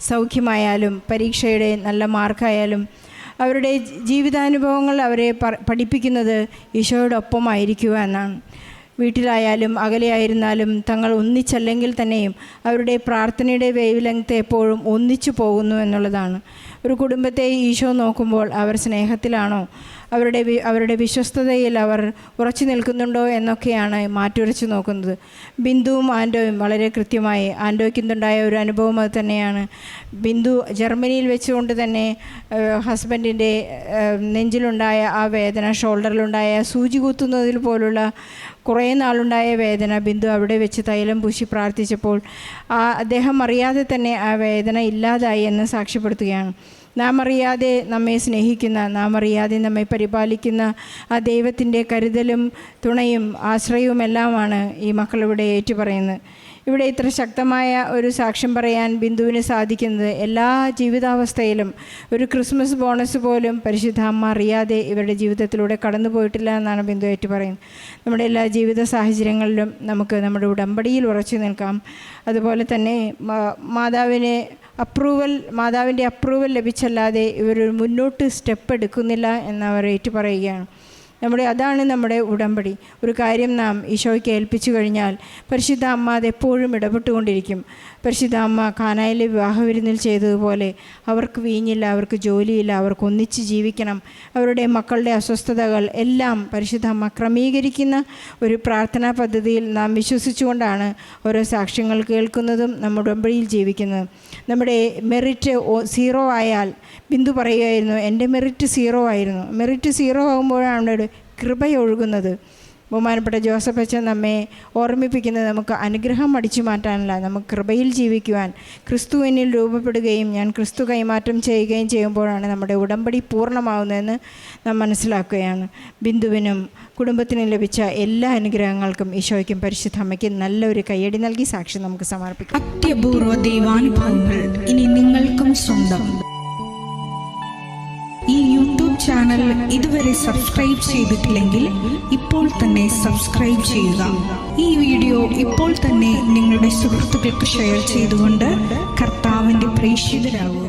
സൗഖ്യമായാലും പരീക്ഷയുടെ നല്ല മാർക്കായാലും അവരുടെ ജീവിതാനുഭവങ്ങൾ അവരെ പഠിപ്പിക്കുന്നത് ഈശോയോടൊപ്പമായിരിക്കുക എന്നാണ്. വീട്ടിലായാലും അകലെയായിരുന്നാലും തങ്ങൾ ഒന്നിച്ചല്ലെങ്കിൽ തന്നെയും അവരുടെ പ്രാർത്ഥനയുടെ വേവ് ലെങ്ത് എപ്പോഴും ഒന്നിച്ചു പോകുന്നു എന്നുള്ളതാണ്. ഒരു കുടുംബത്തെ ഈശോ നോക്കുമ്പോൾ അവർ സ്നേഹത്തിലാണോ, അവരുടെ വിശ്വസ്തതയിൽ അവർ ഉറച്ചു നിൽക്കുന്നുണ്ടോ എന്നൊക്കെയാണ് മാറ്റുരച്ച് നോക്കുന്നത്. ബിന്ദുവും ആൻഡോയും വളരെ കൃത്യമായി, ആൻഡോയ്ക്കുണ്ടായ ഒരു അനുഭവം അത് തന്നെയാണ്. ബിന്ദു ജർമ്മനിയിൽ വെച്ചുകൊണ്ട് തന്നെ ഹസ്ബൻഡിൻ്റെ നെഞ്ചിലുണ്ടായ ആ വേദന, ഷോൾഡറിലുണ്ടായ സൂചി കുത്തുന്നതിൽ പോലുള്ള കുറേ നാളുണ്ടായ വേദന ബിന്ദു അവിടെ വെച്ച് തൈലം പൂശി പ്രാർത്ഥിച്ചപ്പോൾ അദ്ദേഹം അറിയാതെ തന്നെ ആ വേദന ഇല്ലാതായി എന്ന് സാക്ഷ്യപ്പെടുത്തുകയാണ്. നാം അറിയാതെ നമ്മെ സ്നേഹിക്കുന്ന, നാം അറിയാതെ നമ്മെ പരിപാലിക്കുന്ന ആ ദൈവത്തിൻ്റെ കരുതലും തുണയും ആശ്രയവും എല്ലാമാണ് ഈ മക്കളിവിടെ ഏറ്റുപറയുന്നത്. ഇവിടെ ഇത്ര ശക്തമായ ഒരു സാക്ഷ്യം പറയാൻ ബിന്ദുവിന് സാധിക്കുന്നത് എല്ലാ ജീവിതാവസ്ഥയിലും ഒരു ക്രിസ്മസ് ബോണസ് പോലും പരിശുദ്ധ അമ്മ അറിയാതെ ഇവരുടെ ജീവിതത്തിലൂടെ കടന്നു പോയിട്ടില്ല എന്നാണ് ബിന്ദു ഏറ്റു പറയുന്നത്. നമ്മുടെ എല്ലാ ജീവിത സാഹചര്യങ്ങളിലും നമുക്ക് നമ്മുടെ ഉടമ്പടിയിൽ ഉറച്ചു നിൽക്കാം. അതുപോലെ തന്നെ മാതാവിൻ്റെ അപ്രൂവൽ ലഭിച്ചല്ലാതെ ഇവർ മുന്നോട്ട് സ്റ്റെപ്പ് എടുക്കുന്നില്ല എന്നവർ ഏറ്റു പറയുകയാണ്. അതാണ് നമ്മുടെ ഉടമ്പടി. ഒരു കാര്യം നാം ഈശോയ്ക്ക് ഏൽപ്പിച്ചു കഴിഞ്ഞാൽ പരിശുദ്ധ അമ്മ അതെപ്പോഴും ഇടപെട്ടുകൊണ്ടിരിക്കും. പരിശുദ്ധ അമ്മ കാനായിലെ വിവാഹവിരുന്നിൽ ചെയ്തതുപോലെ അവർക്ക് വീഞ്ഞില്ല, അവർക്ക് ജോലിയില്ല, അവർക്ക് ഒന്നിച്ച് ജീവിക്കണം, അവരുടെ മക്കളുടെ അസ്വസ്ഥതകൾ എല്ലാം പരിശുദ്ധ അമ്മ ക്രമീകരിക്കുന്ന ഒരു പ്രാർത്ഥനാ പദ്ധതിയിൽ നാം വിശ്വസിച്ചുകൊണ്ടാണ് ഓരോ സാക്ഷ്യങ്ങൾ കേൾക്കുന്നതും നമ്മുടെ ഉടമ്പടിയിൽ ജീവിക്കുന്നതും. നമ്മുടെ മെറിറ്റ് 0 ആയാൽ, ബിന്ദു പറയുമായിരുന്നു എൻ്റെ മെറിറ്റ് 0 ആയിരുന്നു. മെറിറ്റ് 0 ആകുമ്പോഴാണ് കൃപയൊഴുകുന്നത്. ബഹുമാനപ്പെട്ട ജോസഫ് അച്ഛൻ നമ്മെ ഓർമ്മിപ്പിക്കുന്നത് നമുക്ക് അനുഗ്രഹം അടിച്ചു മാറ്റാനല്ല, നമുക്ക് കൃപയിൽ ജീവിക്കുവാൻ, ക്രിസ്തു എന്നിൽ രൂപപ്പെടുകയും ഞാൻ ക്രിസ്തു കൈമാറ്റം ചെയ്യുകയും ചെയ്യുമ്പോഴാണ് നമ്മുടെ ഉടമ്പടി പൂർണ്ണമാവുന്നതെന്ന് നാം മനസ്സിലാക്കുകയാണ്. ബിന്ദുവിനും കുടുംബത്തിനും ലഭിച്ച എല്ലാ അനുഗ്രഹങ്ങൾക്കും ഈശോയ്ക്കും പരിശുദ്ധ അമ്മയ്ക്കും നല്ലൊരു കയ്യടി നൽകി സാക്ഷി നമുക്ക് സമർപ്പിക്കാം. അത്യപൂർവ ദൈവാനുഭവങ്ങൾ ഇനി നിങ്ങൾക്കും സ്വന്തം. ചാനൽ ഇതുവരെ സബ്സ്ക്രൈബ് ചെയ്തിട്ടില്ലെങ്കിൽ ഇപ്പോൾ തന്നെ സബ്സ്ക്രൈബ് ചെയ്യുക. ഈ വീഡിയോ ഇപ്പോൾ തന്നെ നിങ്ങളുടെ സുഹൃത്തുക്കൾക്ക് ഷെയർ ചെയ്തുകൊണ്ട് കർത്താവിൻ്റെ പ്രേക്ഷിതരാകുക.